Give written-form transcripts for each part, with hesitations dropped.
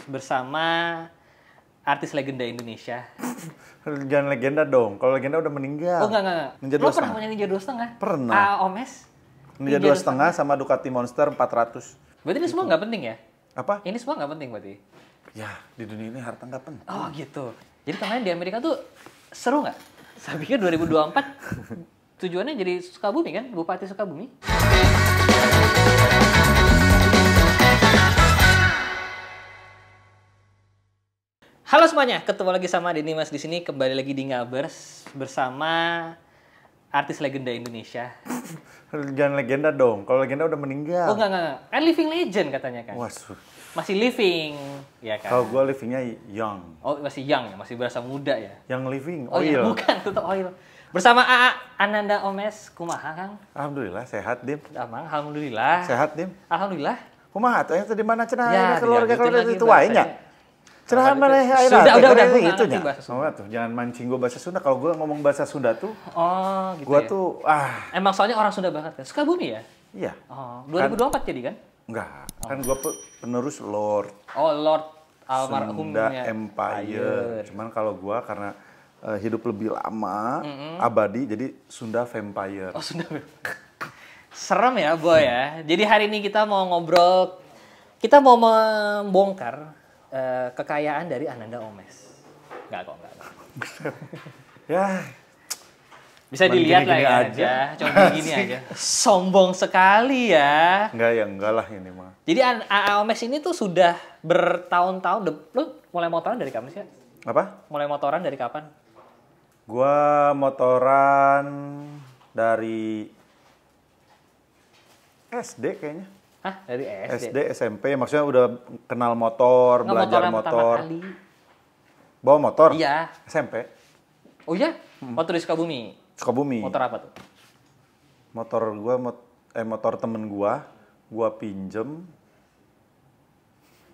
bersama artis legenda Indonesia. Jangan legenda dong. Kalau legenda udah meninggal. Oh enggak. Ninja Lo 2,5. pernah punya Ninja 2,5? Pernah. Omes? Ninja 2,5 sama Ducati Monster 400. Berarti ini semua nggak penting ya? Apa? Ini semua nggak penting berarti? Ya, di dunia ini harta nggak penting. Oh gitu. Jadi kemarin di Amerika tuh seru nggak? Saya pikir 2024 tujuannya jadi Sukabumi kan? Bupati Sukabumi. Halo semuanya, ketemu lagi sama Denny Mas di sini, kembali lagi di Ngabers bersama artis legenda Indonesia. Jangan legenda dong. Kalau legenda udah meninggal. Oh enggak. Kan living legend katanya kan. Waduh. Masih living, ya kan? Kalau gue livingnya young. Oh masih young ya, masih berasa muda ya. Yang living Oh iya, oil. bukan tutup oil. Bersama AA Ananda Omes, kumaha Kang? Alhamdulillah sehat, Dim. Amang, alhamdulillah. Sehat, Dim. Alhamdulillah. Kumaha atuh tadi mana cenah Ya, keluarga dilanjutin itu lagi tuanya. bahasanya. Cenah mana air. Sudah, gua nggak itu ngerti nya. bahasa Sunda. Oh, tuh, jangan mancing gue bahasa Sunda. Kalau gue ngomong bahasa Sunda tuh, Oh, gitu gue ya. tuh Emang soalnya orang Sunda banget kan? Sukabumi ya? iya. Oh, 2024 jadi kan? Enggak, kan gue penerus Lord Oh, Lord almarhumnya Sunda Empire. Cuman kalau gue karena hidup lebih lama, abadi, jadi Sunda Vampire. Oh, Sunda. Serem ya, Boy ya. Jadi hari ini kita mau ngobrol, kita mau membongkar kekayaan dari Ananda Omes. Enggak. Ya, Bisa cuman dilihat lah gini-gini ya aja. cuma gini aja. Sombong sekali ya. enggak lah ini mah. Jadi AA Omes ini tuh sudah bertahun-tahun. Lu mulai motoran dari kapan sih? Ya? Apa? Mulai motoran dari kapan? Gua motoran dari SD kayaknya. Hah? Dari SD? SD, SMP, maksudnya udah kenal motor, Nggak, belajar motoran pertama motor. kali. Bawa motor? Iya. SMP, Oh iya? Waktu di Sukabumi. Sukabumi. Motor apa tuh? Motor gua, motor temen gua pinjem.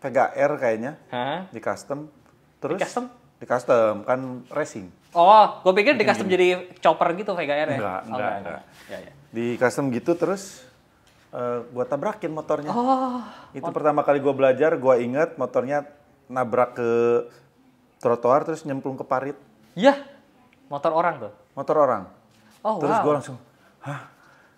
VGR kayaknya, Hah? di custom. Terus Di custom? Di custom, kan racing. Oh, gue pikir di custom jadi chopper gitu VGR ya? Enggak. Ya. Di custom gitu terus gua tabrakin motornya. Oh. Itu pertama kali gua belajar, gua inget motornya nabrak ke trotoar terus nyemplung ke parit. Iya. Motor orang tuh? Motor orang. Oh, Terus wow. gua langsung,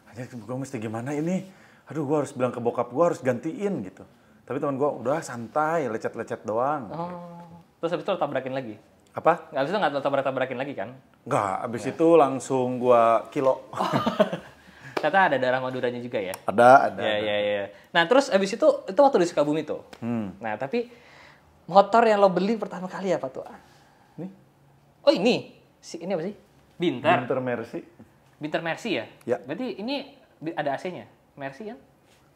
anjir gua mesti gimana ini? Aduh, gua harus bilang ke bokap gua harus gantiin gitu. Tapi teman gua udah santai, lecet-lecet doang. Oh. Terus habis itu lo tabrakin lagi? Apa? Nggak, habis itu nggak lo tabrakin lagi kan? Enggak, abis itu langsung gua kilo. Ternyata ada darah Maduranya juga ya? Ada. Iya. Nah, terus habis itu waktu di Sukabumi tuh. Nah, tapi motor yang lo beli pertama kali apa tuh? Nih, Oh, ini apa sih? Binter. Binter Mercy. Binter Mercy ya? Ya. Berarti ini ada AC-nya? Mercy kan?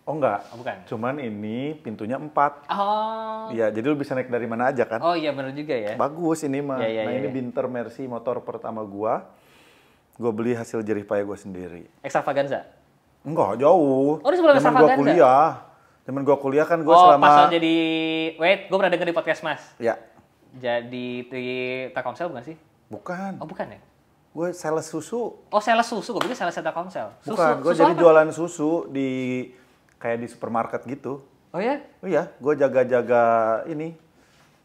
Oh enggak, Oh, bukan. cuman ini pintunya 4. Oh. Iya, jadi lu bisa naik dari mana aja kan? Oh iya benar juga ya. Bagus ini mah. Iya, Nah ini iya. Binter Mercy, motor pertama gua. Gua beli hasil jerih payah gua sendiri. Extravaganza. Enggak, jauh. Oh, ini sebelum Zaman gua Extravaganza? kuliah. Zaman gua kuliah kan gua Oh, selama... pas lo jadi... Wait, gue pernah denger di podcast Mas. Ya, Jadi di Telkomsel bukan sih? bukan. Oh bukan ya? Gue sales susu. Oh sales susu, gue pikir sales Telkomsel. Bukan, gue susu jadi apa? jualan susu di... Kayak di supermarket gitu. Oh ya? Oh iya, gue jaga-jaga ini.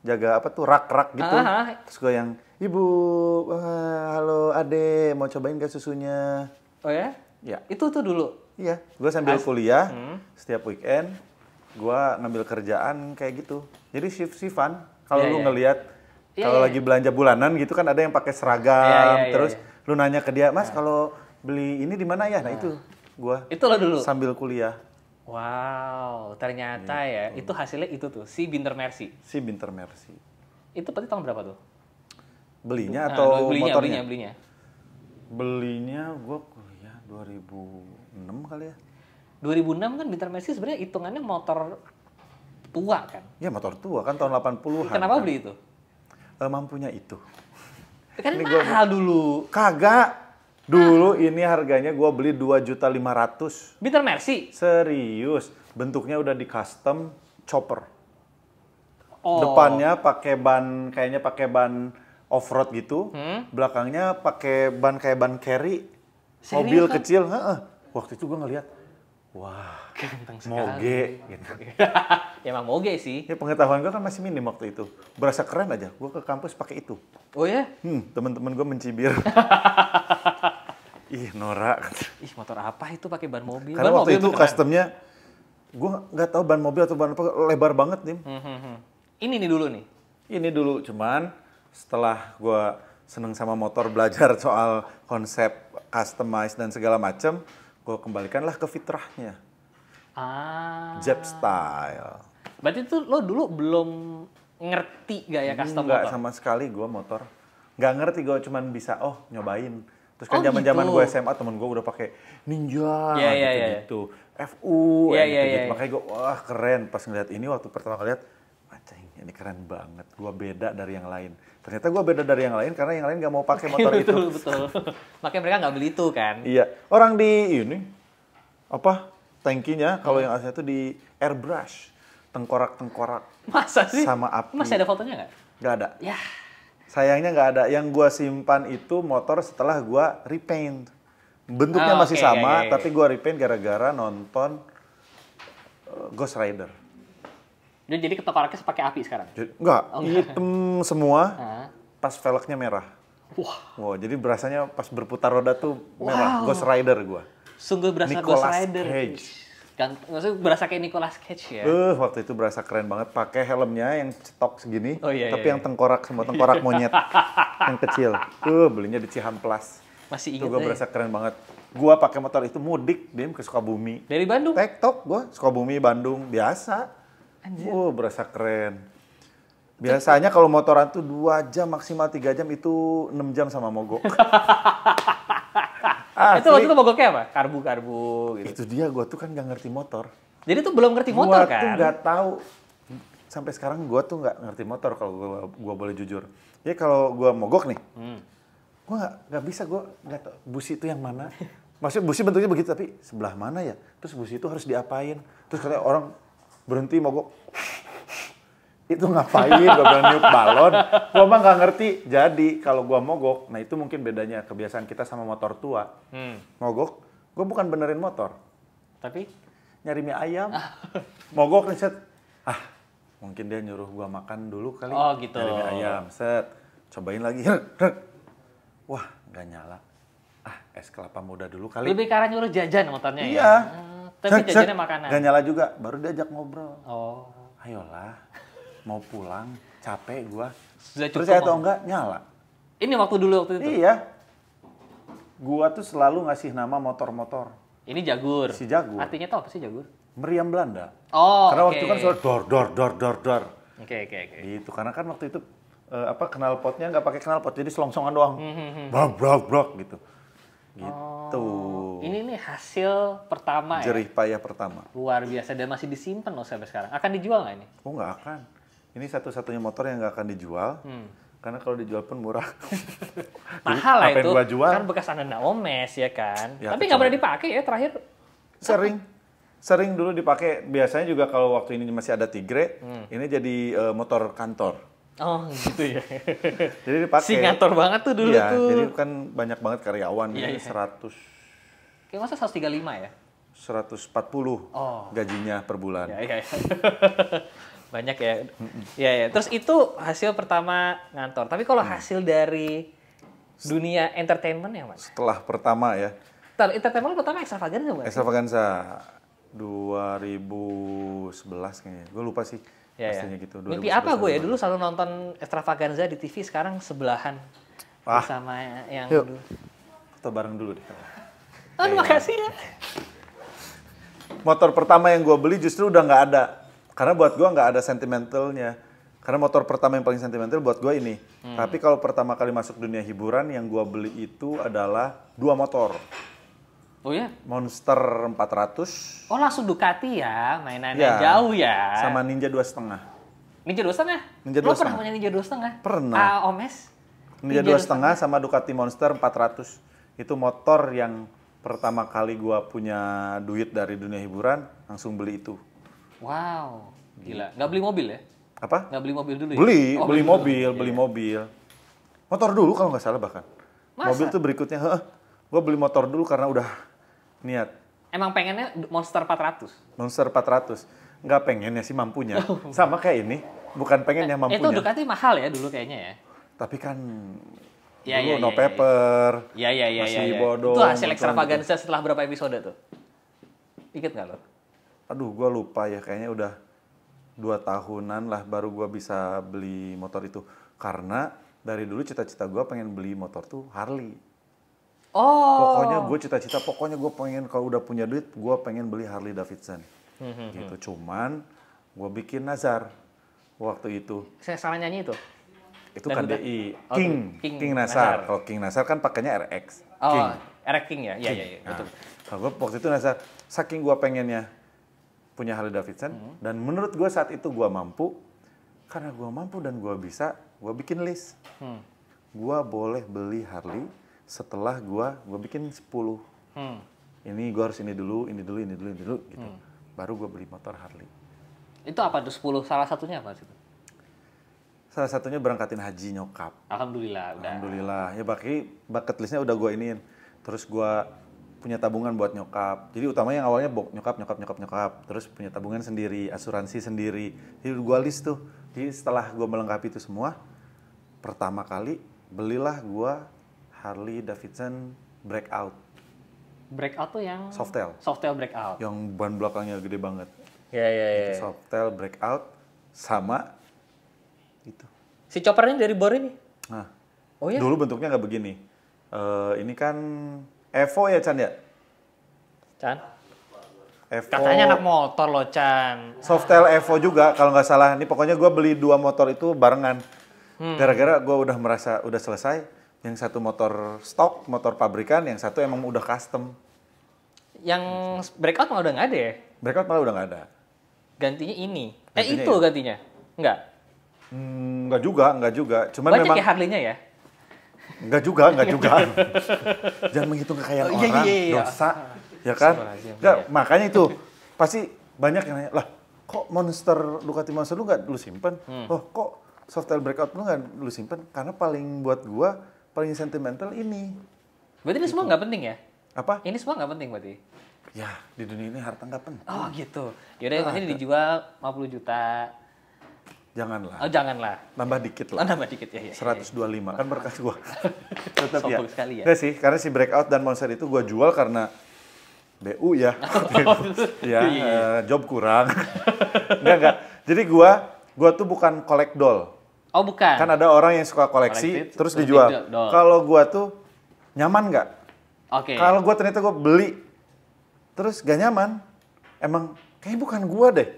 Jaga apa tuh, rak-rak gitu. Terus gue yang, Ibu, halo Ade, mau cobain gak susunya? Oh ya? Ya. Itu tuh dulu? Iya, gue sambil kuliah, setiap weekend, gue ngambil kerjaan kayak gitu. Jadi shift-shiftan, kalau Iya, lu iya. ngelihat, Iya, kalau iya. lagi belanja bulanan gitu kan ada yang pakai seragam, Iya, iya, terus iya. lu nanya ke dia, Mas kalau beli ini di mana ya? Nah itu, gue Itu lo dulu? sambil kuliah, Wow, ternyata ya, itu hasilnya itu tuh, si Binter Mercy. si Binter Mercy. Itu berarti tahun berapa tuh? Belinya Nah, atau belinya, motornya? belinya. Belinya gue kuliah 2006 kali ya. 2006 kan Binter Mercy sebenarnya hitungannya motor tua kan? Ya motor tua kan tahun 80-an. Kenapa kan. beli itu? Mampunya itu. Kan Ini mahal dulu. Kagak. Dulu ini harganya gue beli 2.500.000. Binter Mercy? Serius. Bentuknya udah di custom chopper. Oh. Depannya pakai ban, kayaknya pakai ban off-road gitu. Belakangnya pakai ban kayak ban carry. Serius, Mobil kan? kecil. Heeh. Waktu itu gue ngeliat, wah. Ganteng sekali. Moge gitu. Ya emang moge sih. Ya pengetahuan gue kan masih minim waktu itu. Berasa keren aja, gue ke kampus pakai itu. Oh ya? Teman-teman gue mencibir. Ih, norak. Ih, motor apa itu pakai ban mobil? Karena ban waktu mobil itu beneran. customnya, gue nggak tahu ban mobil atau ban apa, lebar banget nih. Ini nih dulu nih. Ini dulu, cuman setelah gue seneng sama motor, belajar soal konsep customize dan segala macam, gue kembalikanlah ke fitrahnya. Jab style. Berarti tuh lo dulu belum ngerti gaya custom Nggak motor? sama sekali gue motor. Nggak ngerti, gue cuman bisa, nyobain. Terus kan Oh, zaman-zaman gitu. gue SMA, temen gue udah pakai Ninja, Iya, iya, gitu-gitu. FU, Iya, gitu-gitu. iya, iya. Makanya gue, wah keren. Pas ngeliat ini, waktu pertama kali lihat, macing, ini keren banget. Gue beda dari yang lain. Ternyata gue beda dari yang lain, karena yang lain nggak mau pakai motor itu. Betul. Makanya mereka nggak beli itu kan? Iya, orang di ini, tangkinya, kalau yang aslinya itu di airbrush. Tengkorak-tengkorak Masa sih? sama api. Masih ada fotonya nggak? Nggak ada. Ya. Sayangnya nggak ada. Yang gua simpan itu motor setelah gua repaint. Bentuknya masih oke, sama, iya. tapi gua repaint gara-gara nonton Ghost Rider. Jadi ketengkoraknya pakai api sekarang? Enggak, hitam semua, Hah? pas velgnya merah. Wah, Wow, jadi berasanya pas berputar roda tuh merah. Ghost Rider gua. sungguh berasa Nicolas Ghost Rider. Cage. Maksudnya berasa kayak Nicolas Cage ya? Waktu itu berasa keren banget. Pakai helmnya yang cetok segini, Oh, iya, tapi iya, yang tengkorak, semua tengkorak monyet. Yang kecil. Belinya di Cihamplas. Masih Itu inget gue aja. berasa keren banget. Gua pakai motor itu mudik, Dim, ke Sukabumi. Dari Bandung? Tektok gua, Sukabumi, Bandung, biasa. Berasa keren. Biasanya kalau motoran tuh 2 jam, maksimal 3 jam, itu 6 jam sama mogok. Itu waktu itu mogoknya apa? Karbu-karbu gitu. Itu dia, gua tuh kan gak ngerti motor. Jadi tuh belum ngerti motor Gua kan? tuh nggak tahu. Sampai sekarang gua tuh nggak ngerti motor kalau gua boleh jujur. Ya kalau gua mogok nih, gua nggak bisa, gua nggak tahu busi itu yang mana. Maksudnya busi bentuknya begitu, tapi sebelah mana ya? Terus busi itu harus diapain? Terus katanya orang berhenti mogok. Itu ngapain? Gua bilang niup balon. Gua mah nggak ngerti. Jadi kalau gua mogok, nah itu mungkin bedanya kebiasaan kita sama motor tua. Mogok, gua bukan benerin motor. Tapi? Nyari mie ayam. Mogok nih, set. Mungkin dia nyuruh gua makan dulu kali. Oh, gitu. Nyari mie ayam, set. Cobain lagi. Wah, nggak nyala. Es kelapa muda dulu kali. Lebih ke arah nyuruh jajan motornya ya? Iya. Tapi jajannya makanan? Nggak nyala juga. Baru diajak ngobrol. Oh. Ayolah, mau pulang. Capek gua. Sudah cukup Percaya atau mau- enggak, nyala. Ini waktu itu? Iya. Gua tuh selalu ngasih nama motor-motor. Ini Jagur? Si Jagur. Artinya tuh apa sih Jagur? Meriam Belanda. Oh, Karena oke. waktu itu kan suara dor. Oke. Gitu, karena kan waktu itu knalpotnya nggak pakai knalpot, jadi selongsongan doang. Brok gitu. Gitu. Ini nih hasil pertama ya? Jerih payah pertama. Luar biasa dan masih disimpan loh sampai sekarang. Akan dijual nggak ini? Oh nggak akan. Ini satu-satunya motor yang nggak akan dijual. Karena kalau dijual pun murah. Mahal lah Ngapain itu. gua jual? Kan bekas Ananda Omes ya kan? Ya, Tapi nggak kecuali- pernah dipakai ya terakhir. Sering dulu dipakai. Biasanya juga kalau waktu ini masih ada Tigre, ini jadi motor kantor. Oh gitu ya. Jadi dipakai. Singator banget tuh dulu Iya, tuh. jadi kan banyak banget karyawan. Iya, Ini iya. 100, Kayak masa 135 ya? 140 Oh. gajinya per bulan. Iya. Banyak ya. Iya. Terus itu hasil pertama ngantor. Tapi kalau hasil dari dunia entertainment ya mas? Setelah pertama ya, Entertainment pertama Extravaganza bukan? Extravaganza 2011 kayaknya. Gue lupa sih pastinya gitu. Mimpi apa gue ya? Dulu selalu nonton Extravaganza di TV, sekarang sebelahan. Bersama yang Yuk. dulu. Foto bareng dulu deh. Oh, makasih ya. Motor pertama yang gue beli justru udah nggak ada. Karena buat gue nggak ada sentimentalnya. Karena motor pertama yang paling sentimental buat gue ini. Tapi kalau pertama kali masuk dunia hiburan, yang gue beli itu adalah 2 motor. Oh ya? Monster 400 Oh langsung Ducati ya, mainannya Ya, jauh ya. sama Ninja 2,5. Ninja 2,5? Ninja Lo 2,5. pernah punya Ninja 2,5? Pernah. Omes? Ninja 2,5 sama Ducati Monster 400. Itu motor yang pertama kali gua punya duit dari dunia hiburan, langsung beli itu. Wow, gila. Nggak beli mobil ya? Apa? Nggak beli mobil dulu ya? Beli, Oh, beli dulu. mobil, Iya, beli iya. mobil. Motor dulu kalau nggak salah bahkan. Masa? Mobil tuh berikutnya, gue beli motor dulu karena udah niat. Emang pengennya Monster 400? Monster 400. Nggak pengennya sih, mampunya. Sama kayak ini, bukan pengennya, mampunya. Itu Ducati mahal ya dulu kayaknya ya? Tapi kan Ya, dulu ya, no ya, paper, Iya. masih Ya. bodoh. Itu hasil ekstravaganza setelah berapa episode tuh? Ingat nggak lo? Aduh, gue lupa ya, kayaknya udah 2 tahunan lah baru gue bisa beli motor itu. Karena dari dulu cita-cita gue pengen beli motor tuh Harley. Oh. Pokoknya gue pengen kalau udah punya duit, gue pengen beli Harley Davidson. Gitu. Cuman gue bikin nazar waktu itu. Saya salah nyanyi itu? Itu Dan kan udah- DI, Oh, King Nazar. Kalau King Nazar kan pakainya RX. Oh, King. Eric King ya? Iya, Nah, betul. kalau gue waktu itu Nazar, saking gue pengennya punya Harley Davidson, dan menurut gue saat itu gue mampu, karena gue mampu dan gue bisa, gue bikin list. Gue boleh beli Harley setelah gue bikin 10. Ini gue harus ini dulu, gitu. Baru gue beli motor Harley. Itu apa tuh 10? Salah satunya apa sih? Salah satunya berangkatin haji nyokap. Alhamdulillah, udah. Alhamdulillah. Ya bucket listnya udah gue iniin. Terus gue punya tabungan buat nyokap. Jadi utamanya yang awalnya nyokap. Terus punya tabungan sendiri, asuransi sendiri. Jadi gue list tuh. Jadi setelah gue melengkapi itu semua, pertama kali belilah gue Harley Davidson Breakout. Breakout tuh yang Softail. Softail breakout. Yang ban belakangnya gede banget. Ya. Itu Softail Breakout sama itu. Si choppernya dari bor ini? Nah, Oh ya? dulu bentuknya nggak begini. Ini kan Evo ya, Chan ya? Chan? Evo. Katanya anak motor loh, Chan. Softail Evo juga kalau nggak salah. Ini pokoknya gue beli 2 motor itu barengan. Gara-gara gue udah merasa udah selesai. Yang satu motor stok, motor pabrikan. Yang satu emang udah custom. Yang breakout malah udah nggak ada ya? Breakout malah udah nggak ada. Gantinya ini. Gantinya Itu ini. gantinya? Enggak? Nggak juga. Cuman Banyak memang ya Harley-nya ya? nggak juga. Jangan menghitung kekayaan Oh, orang, iya. dosa, ya kan? Astagfirullahaladzim, Nggak, iya. makanya itu pasti banyak yang nanya, lah kok Ducati Monster lu nggak lu simpen? Oh kok Softail Breakout lu nggak lu simpen? Karena buat gua paling sentimental ini. Berarti ini semua nggak penting ya? Apa? Ini semua nggak penting berarti? Ya di dunia ini harta nggak penting. Oh gitu. Yaudah yang penting dijual 50 juta. Janganlah, Oh janganlah. nambah dikit Oh, lah. nambah dikit ya. 125 kan berkas gua. Tetap ya. Sombong sekali ya. Nggak sih, karena si Breakout dan Monster itu gua jual karena BU ya. Ya, job kurang. Enggak. Jadi gua tuh bukan collect doll. Oh bukan. Kan ada orang yang suka koleksi Collected, terus terus dijual. dijual. Kalau gua tuh nyaman nggak? Oke. Kalau gua ternyata gua beli terus gak nyaman, emang kayaknya bukan gua deh.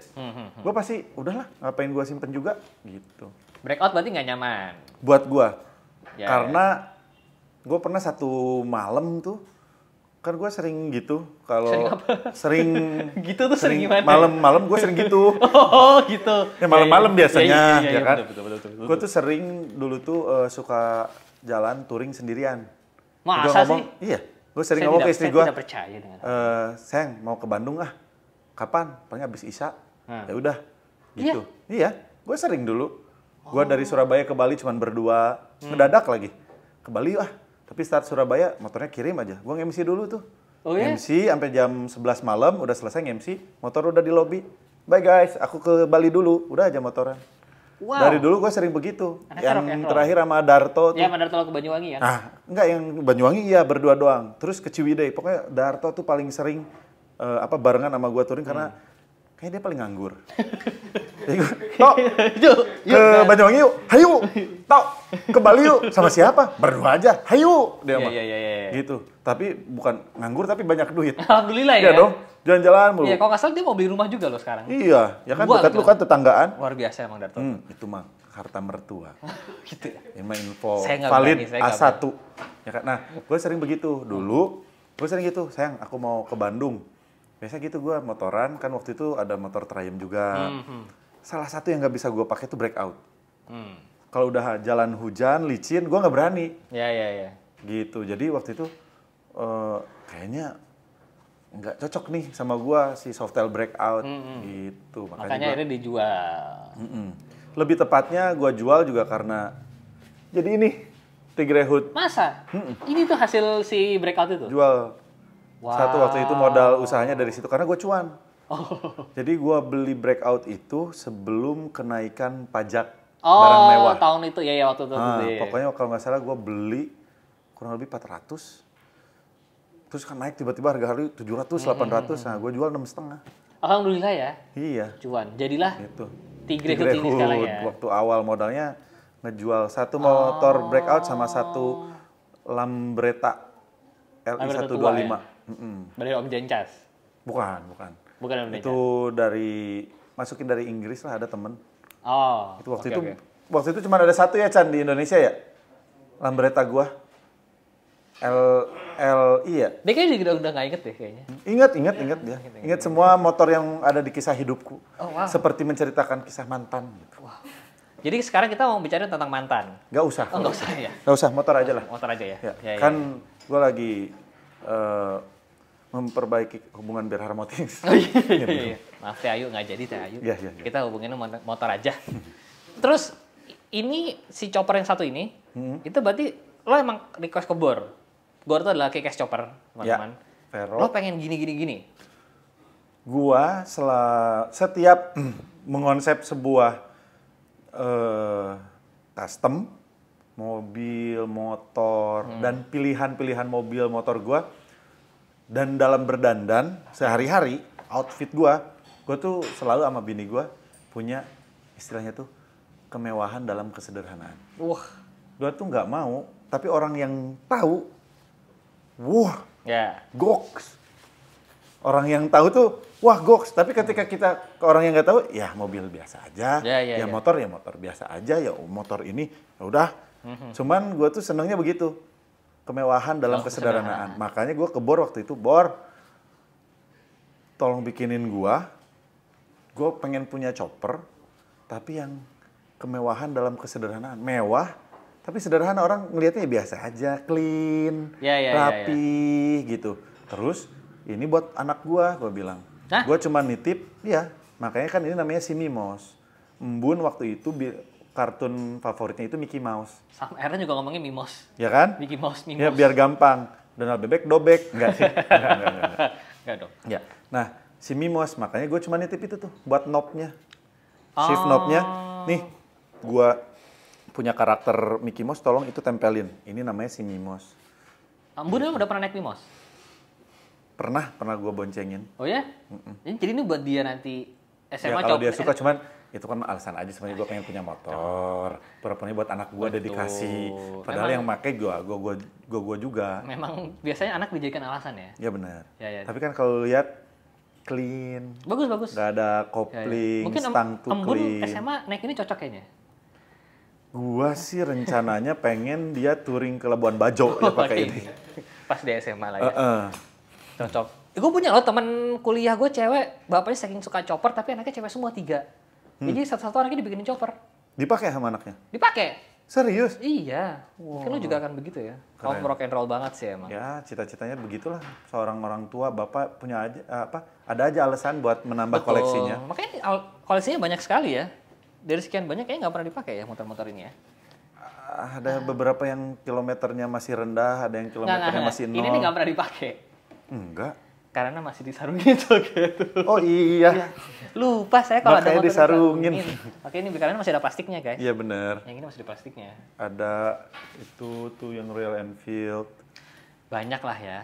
Gua pasti udahlah, ngapain gua simpen juga gitu. Breakout berarti nggak nyaman. Buat gua. Ya. Karena gua pernah satu malam tuh kan gua sering gitu Sering kalau apa? sering Gitu tuh sering gimana? malam gua sering gitu. Oh gitu. Ya malam-malam biasanya, Iya, ya kan? Betul. Gue tuh sering dulu tuh suka jalan touring sendirian. Masa Gua ngomong, sih? iya, gue sering ngomong ke istri gue, Saya tidak percaya dengan sayang mau ke Bandung ah, kapan? Paling habis Isya. Hmm. Ya udah, gitu. Iya, gue sering dulu. Gue dari Surabaya ke Bali cuman berdua, ngedadak lagi. Ke Bali ah, tapi start Surabaya motornya kirim aja. Gue nge-MC dulu tuh. Oh ya? MC sampai jam 11 malam, udah selesai nge-MC, motor udah di lobi. Bye guys, aku ke Bali dulu, udah aja motoran. Wow. Dari dulu gue sering begitu. Anaknya Yang rock and roll. terakhir sama Darto tuh. Ya Mandar Tolong ke Banyuwangi ya. Nah, enggak yang Banyuwangi iya berdua doang. Terus ke Ciwidey. Pokoknya Darto tuh paling sering barengan sama gue touring karena kayaknya dia paling nganggur. Jadi gua, Tok, ke Banyuwangi yuk, hayu. Tok, ke Bali yuk. Sama siapa? Berdua aja, hayu. Dia mah. Iya. Gitu. Tapi bukan nganggur tapi banyak duit. Alhamdulillah ya. Iya dong, jalan-jalan mulu. Iya, kalau nggak salah dia mau beli rumah juga loh sekarang. Iya, ya kan Gua dekat gitu. lu kan tetanggaan. Luar biasa emang Darto. Itu mah harta mertua. Gitu ya. Ini mah info Saya nggak valid berani, saya nggak A1. Ya kan? Nah, gue sering begitu. Dulu, gue sering gitu. Sayang, aku mau ke Bandung. Biasa gitu gue motoran. Kan waktu itu ada motor Triumph juga. Salah satu yang nggak bisa gue pakai itu breakout. Kalau udah jalan hujan, licin, gue nggak berani. Iya. Gitu. Jadi waktu itu kayaknya nggak cocok nih sama gue si Softail breakout. Gitu. Makanya akhirnya dijual. Lebih tepatnya gue jual juga karena jadi ini Tigre Hood Masa? Ini tuh hasil si breakout itu? jual Satu waktu itu modal usahanya dari situ karena gue cuan. Jadi gue beli breakout itu sebelum kenaikan pajak barang mewah. Tahun itu ya waktu itu. Pokoknya kalau nggak salah gue beli kurang lebih 400. Terus kan naik tiba-tiba harga 700, 800. Nah gue jual 6,5. Alhamdulillah ya. Iya. Cuan. Jadilah Itu. Tigre ini sekarang ya. Waktu awal modalnya ngejual satu motor breakout sama satu Lambretta LI 125. Ya? Dari Om Jencas? Bukan. Bukan Om Jencas? Itu masukin dari Inggris lah, ada temen. Itu waktu itu cuma ada satu ya Chan di Indonesia ya? Lambretta gua. LI ya? Dia kayaknya juga udah nggak inget deh kayaknya. Ingat dia. Ingat semua motor yang ada di kisah hidupku. Seperti menceritakan kisah mantan gitu. Jadi sekarang kita mau bicara tentang mantan. Gak usah. Nggak usah ya? Gak usah, motor aja lah. Motor aja ya? Kan gue lagi memperbaiki hubungan biar harmonis. Iya. Maaf Teh Ayu, nggak jadi Teh Ayu. Iya. Kita hubunginnya motor aja. Terus ini si chopper yang satu ini, itu berarti lo emang request ke Bor. Bor itu adalah kick-ass chopper, teman-teman. Vero. Lo pengen gini. Gua setiap mengonsep sebuah custom mobil, motor, dan pilihan-pilihan mobil, motor gua, dan dalam berdandan sehari-hari, outfit gua tuh selalu sama bini gua punya istilahnya tuh kemewahan dalam kesederhanaan. Gua tuh nggak mau, tapi orang yang tahu, goks. Orang yang tahu tuh, goks. Tapi ketika kita ke orang yang nggak tahu, ya mobil biasa aja, motor biasa aja, ya motor ini, ya udah. Cuman gue tuh senengnya begitu, kemewahan dalam kesederhanaan. Makanya gue ke Bor waktu itu, Bor, tolong bikinin gue pengen punya chopper, tapi yang kemewahan dalam kesederhanaan, mewah. Tapi sederhana, orang ngelihatnya biasa aja, clean, rapi gitu. Terus ini buat anak gue bilang. Gue cuma nitip, makanya kan ini namanya si Mimos. Embun waktu itu kartun favoritnya itu Mickey Mouse. Sama Aaron juga ngomongnya Mimos. Ya kan? Mickey Mouse, Mimos. Ya biar gampang. Donald Bebek, Dobek. Enggak sih. Enggak dong. Ya. Nah, si Mimos, makanya gue cuma nitip itu tuh buat knob-nya. Shift knob-nya. Nih, gue punya karakter Mickey Mouse, tolong itu tempelin. Ini namanya si Mimos. Embun udah pernah naik Mimos? Pernah gue boncengin. Oh ya? Jadi ini buat dia nanti SMA ya, kalau dia suka, cuman itu kan alasan aja sebenarnya gue pengen punya motor. Pura-puranya buat anak gue dedikasi. Padahal memang, yang make gue juga. Memang biasanya anak dijadikan alasan ya? Iya benar. Ya. Tapi kan kalau lihat clean. Bagus. Gak ada kopling, mungkin stang tuh clean. Embun SMA naik ini cocok kayaknya? Gua sih rencananya pengen dia touring ke Labuan Bajo ya pakai ini. Pas di SMA lah ya. Cocok. Gue punya loh teman kuliah gue cewek, bapaknya saking suka chopper tapi anaknya cewek semua 3. Jadi satu-satu anaknya dibikinin chopper. Dipakai sama anaknya? Dipakai. Serius? Iya. Mungkin lo juga akan begitu ya. Kamu rock and roll banget sih emang. Ya, cita-citanya begitulah. Seorang orang tua, bapak punya ada aja alasan buat menambah koleksinya. Makanya koleksinya banyak sekali ya. Dari sekian banyak kayaknya nggak pernah dipakai ya motor-motor ini ya. Ada beberapa yang kilometernya masih rendah, ada yang kilometernya masih nol. Ini nggak pernah dipakai. Enggak. Karena masih disarungin gitu. Oh iya. Lupa saya kalau ada motor disarungin. Oke, ini karena masih ada plastiknya guys. Iya benar. Yang ini masih ada plastiknya. Ada itu tuh yang Royal Enfield. Banyak lah ya.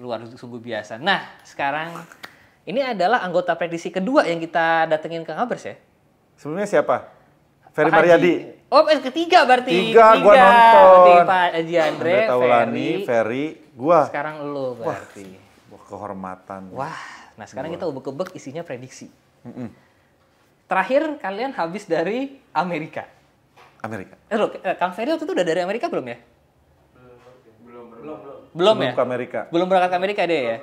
Luar sungguh biasa. Nah, sekarang ini adalah anggota prediksi kedua yang kita datengin ke Ngabers ya. Sebelumnya siapa? Ferry Mariadi. Oh, ketiga berarti. Tiga, gua nonton. Pak Haji Andre, Ferry, gua. Sekarang lu berarti. Wah, kehormatan. Wah, nah sekarang kita ubek-ubek isinya prediksi. Terakhir kalian habis dari Amerika. Kang Ferry waktu itu udah dari Amerika belum ya? Belum ya? Ke Amerika. Belum berangkat ke Amerika deh ya?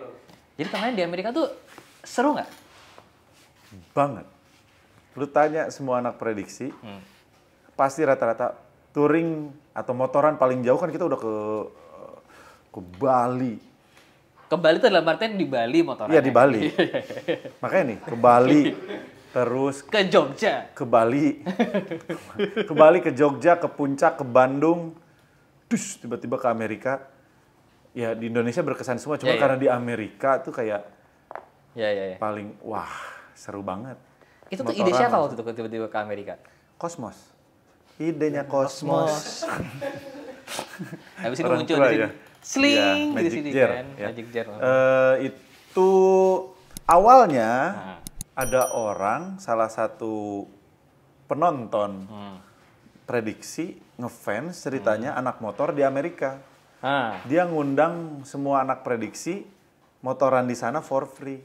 Jadi kemarin di Amerika tuh seru nggak? Banget. Lu tanya semua anak prediksi, pasti rata-rata touring atau motoran paling jauh kan kita udah ke Bali. Ke Bali itu dalam artian di Bali motorannya. Iya di Bali. Makanya nih ke Bali, terus ke Jogja. Ke Bali, ke Jogja, ke Puncak, ke Bandung, terus tiba-tiba ke Amerika. ya di Indonesia berkesan semua, cuma Iya, iya. karena di Amerika tuh kayak Ya. paling wah seru banget. Itu tuh Motoran ide siapa langsung. waktu itu tiba-tiba ke Amerika? Kosmos. Idenya Kosmos. Habis itu Orang muncul tua di sini. ya. Sling Iya, di Magic sini Jar, kan, ya. Magic Jar. Itu awalnya Nah. ada orang, salah satu penonton prediksi ngefans ceritanya anak motor di Amerika. Ah, Dia ngundang semua anak prediksi motoran di sana for free.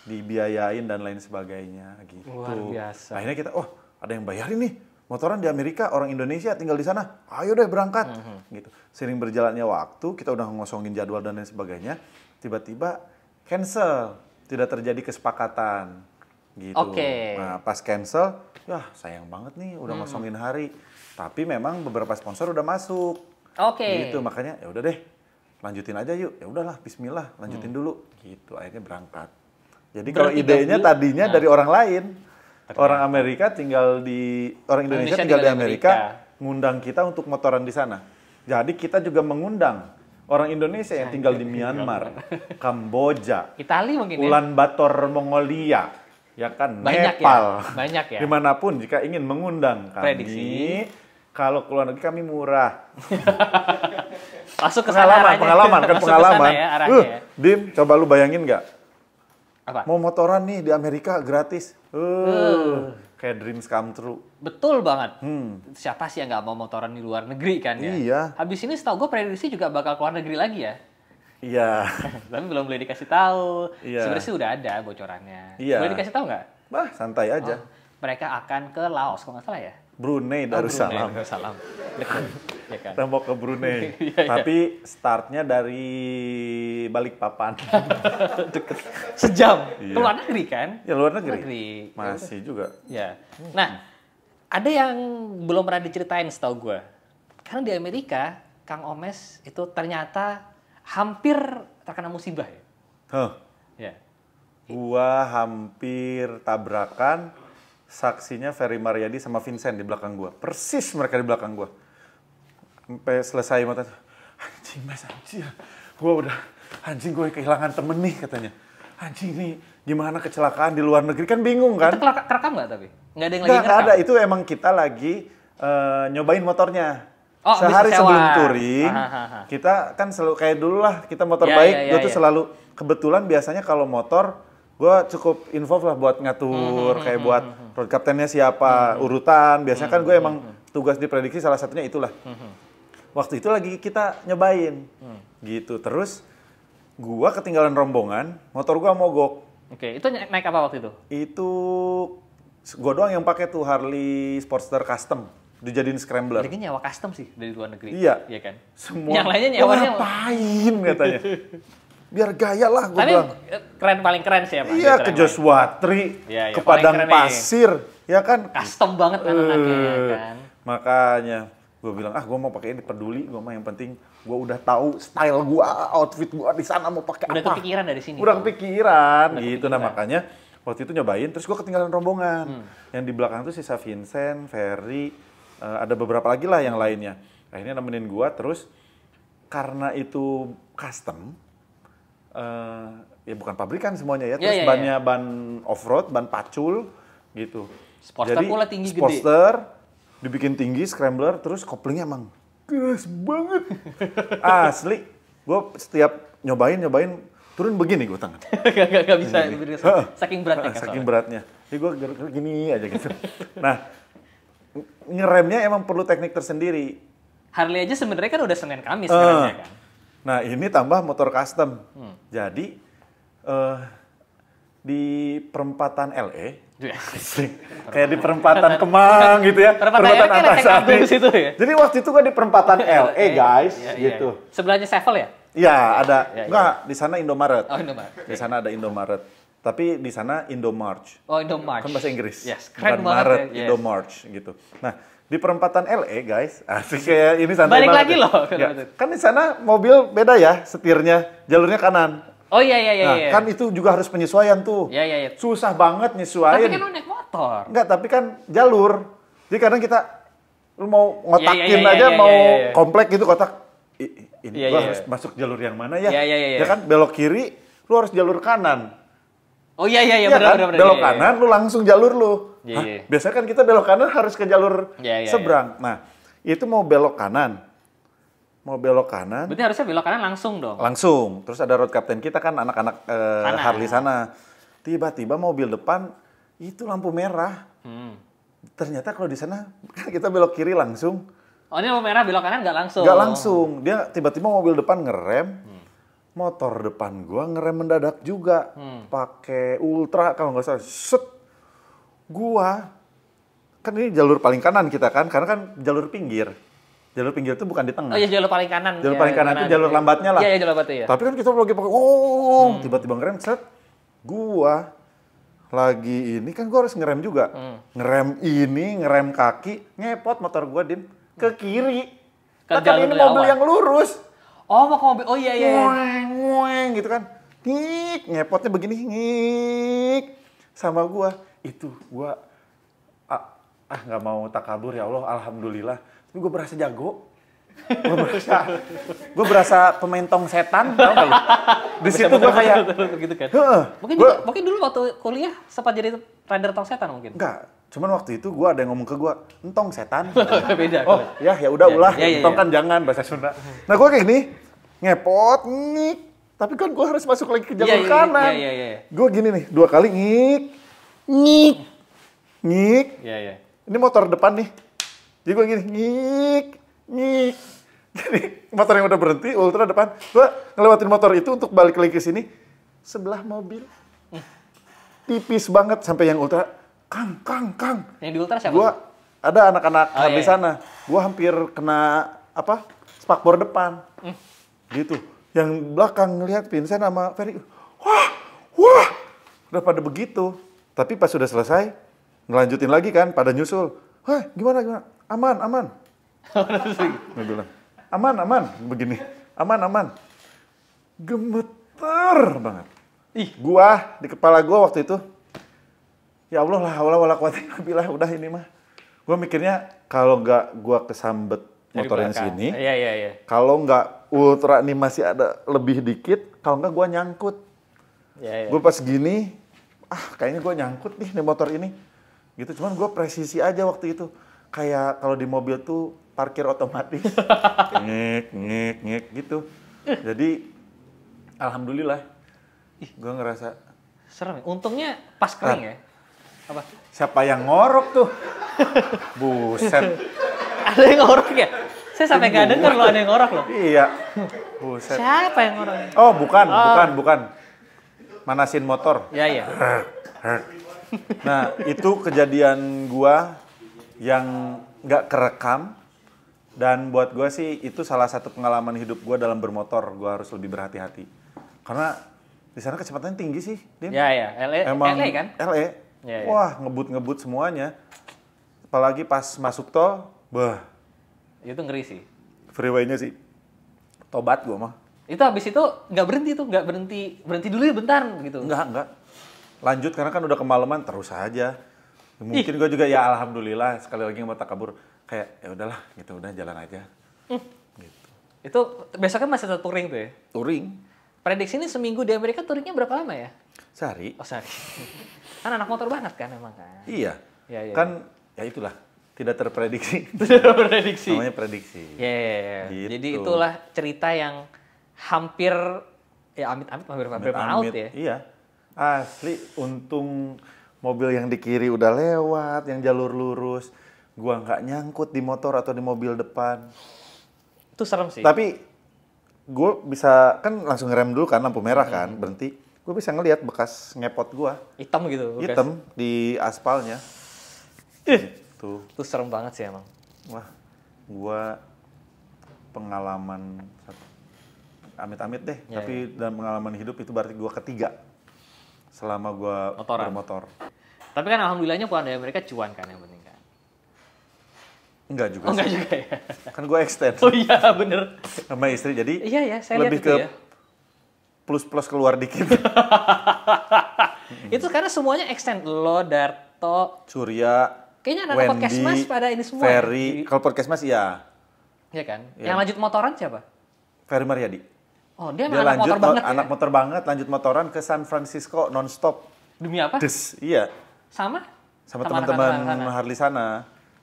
Dibiayain dan lain sebagainya gitu. Luar biasa. Akhirnya kita, oh ada yang bayarin nih. Motoran di Amerika, orang Indonesia tinggal di sana. Ayo deh berangkat. Gitu. Sering berjalannya waktu, kita udah ngosongin jadwal dan lain sebagainya. Tiba-tiba cancel. Tidak terjadi kesepakatan. Gitu. Oke. Nah pas cancel, ya sayang banget nih udah ngosongin hari. Tapi memang beberapa sponsor udah masuk. Oke. Gitu, makanya ya udah deh, lanjutin aja yuk. Ya udahlah, Bismillah, lanjutin dulu. Gitu, akhirnya berangkat. Jadi kalau Berarti idenya dahulu- tadinya Nah. dari orang lain, orang Amerika tinggal di, orang Indonesia tinggal di Amerika, ngundang kita untuk motoran di sana. Jadi kita juga mengundang orang Indonesia yang tinggal di Myanmar, Kamboja, Itali mungkin ya. Ulan Bator, Mongolia, ya kan, Banyak Nepal, ya. Banyak ya. dimanapun jika ingin mengundang kami. Prediksi. Kalau keluar negeri kami murah. Masuk ke sana arahnya. Pengalaman kan Masuk pengalaman. ke sana ya arahnya ya. Dim, coba lu bayangin nggak? Apa? Mau motoran nih di Amerika gratis. Kayak dreams come true. Betul banget. Siapa sih yang nggak mau motoran di luar negeri kan ya? Iya. Habis ini setahu gue prediksi juga bakal keluar negeri lagi ya. Iya. Tapi belum boleh dikasih tahu. Iya. Sebenarnya sih udah ada bocorannya. Iya. Boleh dikasih tahu nggak? Bah, santai aja. Mereka akan ke Laos kalau nggak salah ya. Brunei Darussalam. Brunei Darussalam. Dekat. Ya kan? Kita mau ke Brunei. Iya, iya. Tapi startnya dari Balikpapan. Deket. Sejam. Iya. Keluar negeri kan? Ya luar negeri. Negeri. Masih juga. Ya. Nah, ada yang belum pernah diceritain setahu gue. Karena di Amerika, Kang Omes itu ternyata hampir terkena musibah ya. Huh. Ya. Gua hampir tabrakan, saksinya Ferry Mariadi sama Vincent di belakang gua. Persis mereka di belakang gua. Sampai selesai mata, anjing mas, anjing. Anjing gue kehilangan temen nih katanya. Anjing nih, gimana kecelakaan di luar negeri, kan bingung kan? Itu kerekam nggak tapi? Nggak ada yang lagi Nggak ngerekam? ada, itu emang kita lagi nyobain motornya. Oh, Sehari bisa sewa. sebelum touring, Hahaha. kita kan selalu kayak dulu lah, kita motor Ya, baik, ya, ya, gue tuh ya. selalu, kebetulan biasanya kalau motor, gue cukup involve lah buat ngatur, kayak buat road captain-nya siapa, urutan, biasanya kan gue emang tugas di prediksi salah satunya itulah. Waktu itu lagi kita nyobain, gitu. Terus, gue ketinggalan rombongan, motor gue mogok. Oke, itu naik apa waktu itu? Itu gue doang yang pakai tuh Harley Sportster Custom, dijadiin scrambler. Jadi nyewa custom sih dari luar negeri. Iya. Iya kan? Semua. Yang lainnya "Lo nyewanya. ngapain katanya? Biar gaya lah gue Tapi bilang. keren paling keren sih ya Pak. Iya Gitu ke yang Joshua Tree, Iya, iya, ke paling Padang keren nih. Pasir, ya kan? Custom banget kan anaknya ya kan. Makanya gue bilang gue mau pakai ini, peduli gue mah, yang penting gue udah tahu style gue, outfit gue di sana mau pakai Udah apa. kepikiran dari sini. Udah Pak. kepikiran Udah gitu. Nah kepikiran. makanya waktu itu nyobain, terus gue ketinggalan rombongan. Yang di belakang tuh sisa Vincent, Ferry, ada beberapa lagi lah yang lainnya. Akhirnya nemenin gue, terus karena itu custom, ya bukan pabrikan semuanya ya, terus Iya, iya, bannya ban off-road, ban pacul gitu. Sportster Jadi, pula tinggi gede. Sportster, dibikin tinggi, scrambler, terus koplingnya emang keras banget. Asli, gue setiap nyobain, turun begini gue tangan. Gak bisa. Saking beratnya kan. Saking beratnya. Jadi gue gini aja gitu. Nah, ngeremnya emang perlu teknik tersendiri. Harley aja sebenarnya kan udah Senin Kamis sekarang ya kan. Nah, ini tambah motor custom. Jadi, di perempatan LA, Iya. kayak di perempatan Kemang gitu ya. Perempatan LA kan ada Antasari. Agung di situ ya? Jadi waktu itu gue di perempatan LA guys, Iya, iya, gitu. iya. Sebelahnya Sevel ya? Iya, ada. Iya, Enggak, di sana Indomaret. Oh, Indomaret. Di sana ada Indomaret. Tapi di sana Indomarch. Oh, Indomarch. Kan bahasa Inggris. Yes, Bukan keren banget Maret, ya. Yes. Indomarch gitu. Nah, di perempatan LA guys, asik kayak ini santai Balik banget lagi ya. loh. Ya, kan di sana mobil beda ya, setirnya, jalurnya kanan. Oh iya, iya, iya. Nah, iya. kan itu juga harus penyesuaian tuh. Iya, iya, iya. Susah banget Tapi nyesuaiin. kan lu naik motor. Enggak, tapi kan jalur. Jadi kadang kita lu mau ngotakin Iya, iya, iya, aja, iya, mau iya, iya. komplek gitu kotak. ini Iya, gua iya. harus masuk jalur yang mana ya? Iya, iya, iya. Ya kan belok kiri, lu harus jalur kanan. Oh iya Iya benar kan? benar. Belok Iya, iya. kanan, lu langsung jalur lu. Iya, Hah? iya. Biasanya kan kita belok kanan harus ke jalur Iya, iya, seberang. Nah, itu mau belok kanan. Mau belok kanan, Berarti harusnya belok kanan langsung dong. langsung. Terus ada road captain kita kan anak-anak Sana. Harley sana. Tiba-tiba mobil depan itu lampu merah. Ternyata kalau di sana kan kita belok kiri langsung. Oh ini lampu merah belok kanan nggak langsung? Nggak langsung. Dia tiba-tiba mobil depan ngerem. Motor depan gua ngerem mendadak juga. Pakai ultra kalau nggak salah. Set. Gua kan ini jalur paling kanan kita kan, karena kan jalur pinggir. Jalur pinggir itu bukan di tengah. Oh iya jalur paling kanan. Jalur Ya, paling kanan itu jalur lambatnya lah. Iya jalur lambatnya ya. Tapi kan kita lagi pakai tiba-tiba ngerem set. Gua lagi ini kan gua harus ngerem juga. Ngerem ini, ngerem kaki, ngepot motor gua Dim ke kiri. Ke Nah, kan jalur ini yang mobil awal. yang lurus. Oh mau ke mobil. Oh iya. Ngueng gitu kan. Ngik, ngepotnya begini, ngik. Sama gua. Itu gua nggak mau takabur ya Allah, alhamdulillah. Tapi gua berasa jago. Gua berasa pemain tong setan, tau gak lu? Di situ gua kayak gitu kan. heeh. Mungkin dulu waktu kuliah sempat jadi rider tong setan mungkin. Enggak, cuman waktu itu gua ada yang ngomong ke gua, "Entong setan." Beda. Oh, ya udah Ya, ulah. ya, ya, Entong ya. kan jangan bahasa Sunda. Nah, gua kayak gini, ngepot, ngik. Tapi kan gua harus masuk lagi ke jalur kanan. Iya. Gua gini nih, 2 kali ngik. Ngik. Ngik. Iya. Ini motor depan nih. Jadi gue gini, ngik, ngik. Jadi motor yang udah berhenti, ultra depan. Gue ngelewatin motor itu untuk balik lagi ke sini. Sebelah mobil. Tipis banget sampai yang ultra. Kang. Yang di ultra siapa? Gue ada anak-anak Oh, di iya. sana. Gue hampir kena spakbor depan. Gitu. Yang belakang ngeliat Vincent sama Ferry. Wah. Udah pada begitu. Tapi pas sudah selesai, ngelanjutin lagi kan, pada nyusul. Hah, gimana? Aman. Gue bilang, aman, begini. Aman. Gemeter banget. Gua, di kepala gua waktu itu, ya Allah lah, wala quwata illa billah, udah ini mah. Gua mikirnya, kalau nggak gua kesambet Dari motor yang belakang. sini, Iya. kalau nggak ultra nih masih ada lebih dikit, kalau nggak gua nyangkut. Iya. Gue pas gini, kayaknya gue nyangkut nih motor ini. Gitu, cuman gue presisi aja waktu itu. Kayak kalau di mobil tuh parkir otomatis. ngek gitu. Jadi, alhamdulillah, gue ngerasa. Serem ya. Untungnya pas kering ya. Apa? Siapa yang ngorok tuh? Buset. Ada yang ngorok ya? Saya sampai nggak denger loh ada yang ngorok loh. Iya. Buset. Siapa yang ngorok? Oh, bukan. Manasin motor. Iya. Nah, itu kejadian gua yang nggak kerekam, dan buat gua sih itu salah satu pengalaman hidup gua dalam bermotor. Gua harus lebih berhati-hati. Karena di sana kecepatannya tinggi sih, Dim. Iya. Emang LA kan? LA. Iya. Wah, ngebut semuanya. Apalagi pas masuk tol, Itu ngeri sih. freeway-nya sih tobat gua mah. Itu habis itu nggak berhenti dulu ya bentar gitu. Enggak. Lanjut karena kan udah kemalaman, terus aja. Mungkin gue juga ya alhamdulillah, sekali lagi mau takabur, kayak ya udahlah gitu, udah jalan aja. Gitu. Itu besoknya masih tetap touring tuh ya? Touring, Prediksi ini seminggu di Amerika touringnya berapa lama ya? sehari. Oh sorry. Kan anak motor banget kan emang kan? Iya. Iya. Kan ya itulah, tidak terprediksi. Sudah prediksi. Namanya prediksi. Iya. Gitu. Jadi itulah cerita yang hampir hampir maut ya. Iya. Asli, untung mobil yang di kiri udah lewat, yang jalur lurus. Gua nggak nyangkut di motor atau di mobil depan. Itu serem sih. Tapi gue bisa, kan langsung ngerem dulu kan, lampu merah kan, berhenti. Gue bisa ngelihat bekas ngepot gue. Hitam gitu. bekas. Hitam di aspalnya. Gitu. Itu serem banget sih emang. Wah, gue pengalaman, amit-amit deh. Ya, tapi dalam pengalaman hidup itu berarti gue ketiga. Selama gue bermotor. Tapi kan alhamdulillahnya pulang dari Amerika cuan kan yang penting kan. Enggak juga Oh enggak sih. juga ya. Kan gue extend Oh iya bener. sama istri, jadi Iya saya lebih lihat itu ke ya. plus-plus keluar dikit. Itu karena semuanya extend. Lo, Darto, Surya, kayaknya anak Wendy, podcast mas pada ini semua. Ferry. Kalau podcast mas iya. Iya kan? Iya. Yang lanjut motoran siapa? Ferry Maryadi. Oh, dia Dia emang anak motor banget anak ya? motor banget, lanjut motoran ke San Francisco nonstop. Demi apa? Iya, Sama? sama Sama teman-teman anak-anak sana. Harley sana,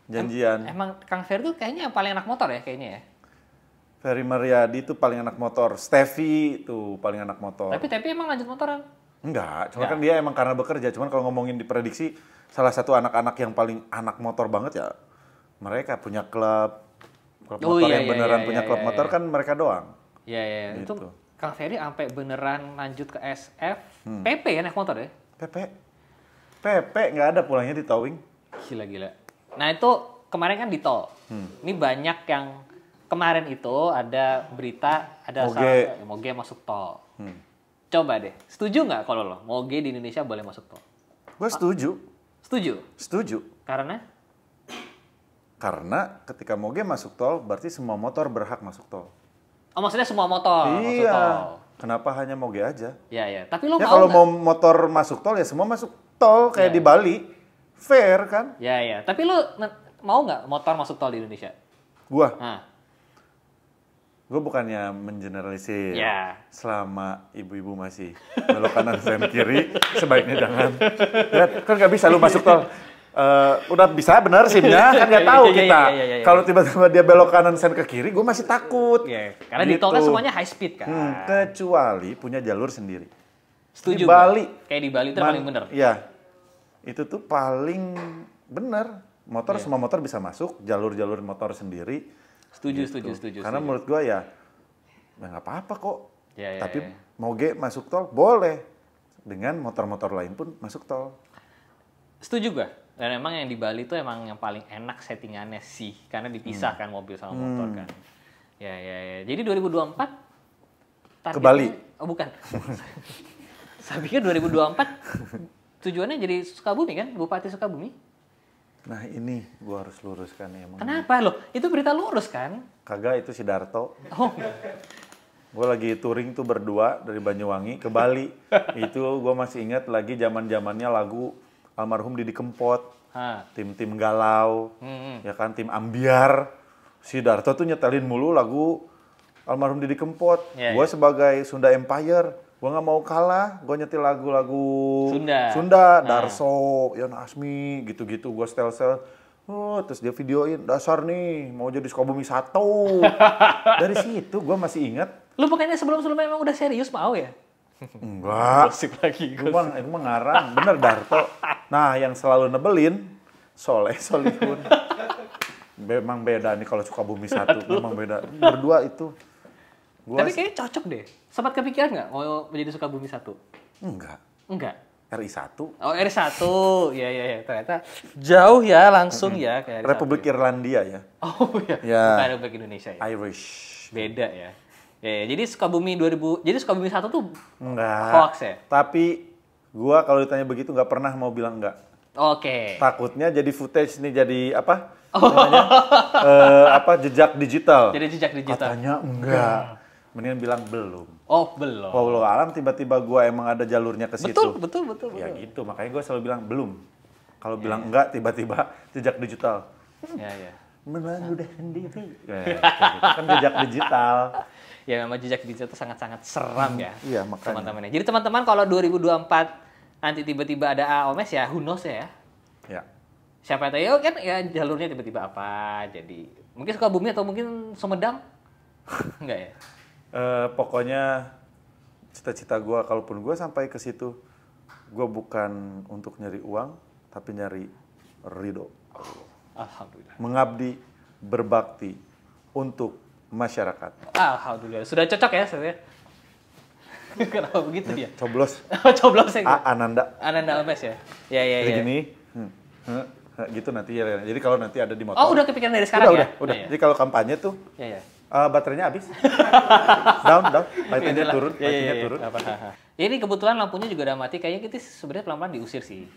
janjian. Emang Kang Ferry tuh kayaknya yang paling anak motor ya kayaknya ya? Ferry Maryadi tuh paling anak motor, Steffi tuh paling anak motor. Tapi emang lanjut motoran? Enggak, cuma Enggak. kan dia emang karena bekerja. Cuman kalau ngomongin di prediksi, salah satu anak-anak yang paling anak motor banget ya mereka punya klub Oh, motor iya, yang iya, beneran iya, punya iya, klub iya, motor iya. kan mereka doang. Iya, iya. Itu Gitu. Kang Ferry sampai beneran lanjut ke SF, PP ya naik motor ya? Pepe nggak ada pulangnya di towing. Gila. Nah itu kemarin kan di tol. Ini banyak yang kemarin itu ada berita ada Moge masuk tol. Coba deh, setuju nggak kalau lo Moge di Indonesia boleh masuk tol? Gue setuju. Setuju? Karena? Karena ketika Moge masuk tol, berarti semua motor berhak masuk tol. Oh maksudnya semua motor masuk Iya. tol? Kenapa hanya Moge aja? Iya. Tapi lo Ya mau kalau nggak? mau motor masuk tol ya semua masuk tol kayak Iya. di Bali. Fair kan? Iya. Tapi lo mau nggak motor masuk tol di Indonesia? Gua Nah, bukannya mengeneralisir. Ya. Selama ibu-ibu masih belok kanan sen kiri, sebaiknya jangan. Ya, kan nggak bisa lu masuk tol. Udah bisa bener SIM-nya, kan nggak tahu Iya, kita. iya. Kalau tiba-tiba dia belok kanan sen ke kiri, gue masih takut. iya. Karena di tol kan semuanya high speed kan. Kecuali punya jalur sendiri. Setuju. Di Bali. Bang? Kayak di Bali itu paling bener. Iya. Itu tuh paling bener. Semua motor bisa masuk, jalur-jalur motor sendiri. Setuju. Karena menurut gua ya nggak apa-apa kok. Ya. Tapi Moge masuk tol boleh. Dengan motor-motor lain pun masuk tol. Setuju gua. Dan emang yang di Bali itu emang yang paling enak settingannya sih. Karena dipisah kan mobil sama motor kan. Ya. Jadi 2024 Ke Bali? Oh bukan. Saya pikir 2024 tujuannya jadi Sukabumi kan? Bupati Sukabumi. Nah ini gua harus luruskan ya. Emang. Kenapa loh? Itu berita lurus kan? Kagak, itu si Darto. Oh, Gue lagi touring tuh berdua dari Banyuwangi ke Bali. Itu gue masih ingat lagi zaman-zamannya lagu almarhum Didi Kempot. Tim-tim galau, ya kan, tim ambiar. Si Darto tuh nyetelin mulu lagu almarhum Didi Kempot. Gue sebagai Sunda Empire, gue nggak mau kalah. Gue nyetel lagu-lagu Sunda, Darso, Yon Asmi, gitu-gitu. Gue setel-setel. Oh, terus dia videoin, dasar nih, mau jadi Sukabumi 1. Dari situ gue masih ingat. lu bukannya sebelum-sebelumnya emang udah serius mau ya? Enggak. Gosip lagi. Itu mah ngarang. Bener Darto. Nah, yang selalu nebelin, Solihun. Memang beda nih kalau Sukabumi 1. Memang beda. Berdua itu. Tapi kayaknya cocok deh. Sempat kepikiran nggak mau menjadi Sukabumi 1? Enggak. RI 1. Oh, RI 1. Iya. Ternyata jauh ya langsung ya kayak RI 1. Republik Irlandia ya. Oh iya. Ya. Bukan Republik Indonesia ya. Irish. Beda ya. Ya, jadi Sukabumi 2000. Jadi Sukabumi 1 tuh Enggak. hoax ya? Tapi gua kalau ditanya begitu nggak pernah mau bilang enggak. Oke. Takutnya jadi footage nih, jadi apa? Namanya? Jejak digital. Jadi jejak digital. Katanya enggak. Mendingan bilang belum. Oh, belum. Walau alam tiba-tiba gua emang ada jalurnya ke situ. Betul. Ya gitu, makanya gua selalu bilang belum. Kalau bilang enggak, tiba-tiba jejak digital. Ya. Memang udah sendiri. Gitu. Kan jejak digital. Ya memang jejak digital itu sangat-sangat seram ya. Iya, makanya. Teman-teman ya. Jadi teman-teman kalau 2024 nanti tiba-tiba ada AOMS ya, who knows ya. Ya. Siapa tahu ya kan ya jalurnya tiba-tiba apa. Jadi mungkin Sukabumi atau mungkin Sumedang. Enggak ya. Pokoknya cita-cita gua, kalaupun gua sampai ke situ, gua bukan untuk nyari uang, tapi nyari ridho. Alhamdulillah. Mengabdi, berbakti untuk masyarakat. Alhamdulillah. Sudah cocok ya sebenarnya. Kenapa begitu ya? Coblos. Coblos ya. Ananda. Ananda AOMS ya. Ya. Jadi gini, gitu nanti ya. Jadi kalau nanti ada di motor. Oh, udah kepikiran dari sekarang ya? Udah. Ya. Jadi kalau kampanye tuh, Ya. baterainya habis. down. Lightingnya turun. Apa. Ya, ini kebetulan lampunya juga udah mati. Kayaknya kita sebenarnya pelan-pelan diusir sih.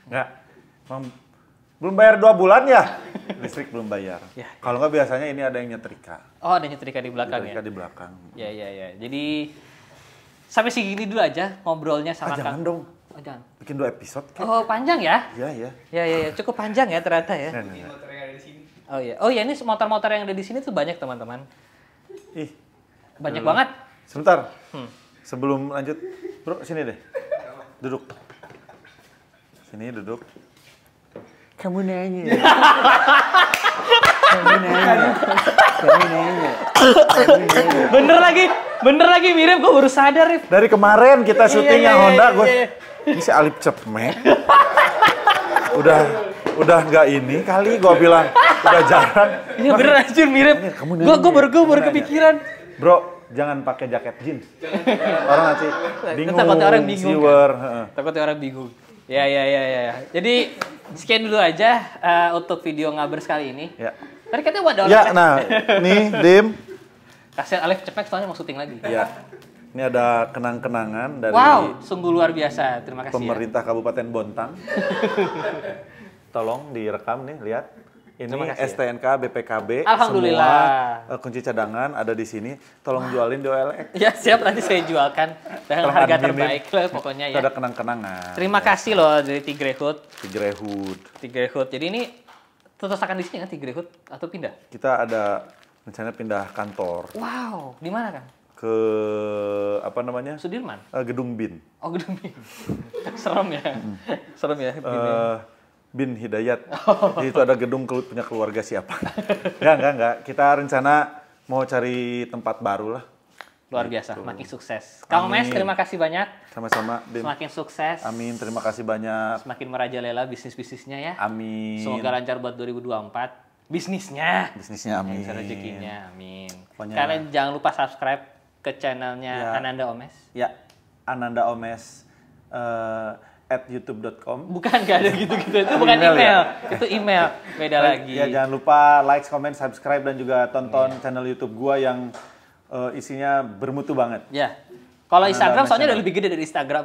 Nggak. Emang belum bayar 2 bulan ya? Listrik belum bayar. Ya. Kalau nggak biasanya ini ada yang nyetrika. Oh, ada nyetrika di belakang Nyetrika ya? di belakang. Ya. Jadi sampai segini dulu aja ngobrolnya sama Jangan Kang. dong. Oh, jangan. Bikin 2 episode. Kan? Oh, panjang ya? Ya. Ya. Cukup panjang ya ternyata ya. Nah. Oh iya, ini motor-motor yang ada di sini tuh banyak teman-teman. Ih, Banyak banget. Sebentar. Sebelum lanjut, bro, sini deh. Duduk. Sini duduk. Kamu nanya. Kamu nanya. Bener lagi mirip, gue baru sadar, Rif. Dari kemarin kita syuting yang Honda, gue ini si Alip Cepmek. Udah nggak ini kali, gue bilang udah jarang. Iya bener anjir mirip. Gue baru kepikiran. Bro, jangan pakai jaket jeans. Orang nanti bingung. Takutnya orang bingung. Kan? Takutnya orang bingung. Ya. Jadi sekian dulu aja untuk video ngabers kali ini. Ya. Tadi katanya wadah Ya, nah, nih Dim. Kasihan Alif Cepmek soalnya mau syuting lagi. Ya. Ini ada kenang-kenangan dari sungguh luar biasa. Terima kasih pemerintah Kabupaten Bontang. Tolong direkam nih, lihat. Ini STNK BPKB. Alhamdulillah. Semua kunci cadangan ada di sini. Tolong jualin di OLX. Ya siap, nanti saya jualkan dengan harga terbaik lah pokoknya ya. Ada kenang-kenangan. Terima kasih loh dari Tigrehood. Jadi ini terus akan di sini kan Tigrehood atau pindah? Kita ada rencana pindah kantor. Wow, di mana kan? Ke apa namanya? Sudirman. Gedung BIN. Oh, Gedung BIN. Serem ya. Serem ya. BIN Hidayat. Jadi itu ada gedung punya keluarga siapa. Enggak. Kita rencana mau cari tempat baru lah. Luar biasa, makin sukses. Kang Mes, terima kasih banyak. Sama-sama, Dim. Semakin sukses. Amin, terima kasih banyak. Semakin merajalela bisnisnya ya. Amin. Semoga lancar buat 2024. Bisnisnya, amin. Rezekinya, amin. Pokoknya... Kalian jangan lupa subscribe ke channelnya Ananda Omes. Ya, Ananda Omes @youtube.com. Bukan, gak ada gitu-gitu. Itu bukan email. Ya? Itu email. Beda lagi. Ya, jangan lupa like, comment, subscribe, dan juga tonton channel YouTube gua yang isinya bermutu banget. Ya. Kalau Instagram soalnya udah lebih gede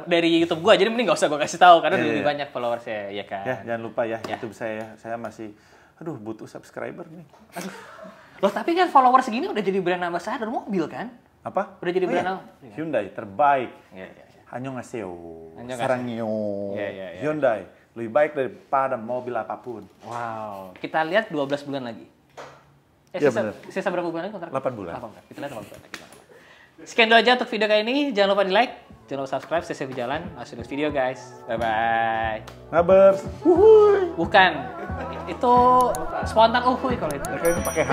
dari YouTube gua, jadi mending gak usah gua kasih tahu karena udah lebih banyak followersnya, ya kan. Ya, jangan lupa ya YouTube saya masih butuh subscriber nih. Aduh. Loh, tapi kan follower segini udah jadi brand ambassador mobil kan? Apa? Udah jadi brand Hyundai terbaik. Iya. Annyeonghaseyo. Sarangyo. Iya. Hyundai lebih baik daripada mobil apapun. Wow. Kita lihat 12 bulan lagi. Sisa berapa bulan lagi kontrak? 8 bulan. Kita lihat 8 bulan lagi. Sekian dulu aja untuk video kali ini. Jangan lupa di like, jangan lupa subscribe, stay jalan. Masuk next video guys. Bye-bye. Ngabers. Bukan. Itu spontan kalau itu. Kayaknya pakai H.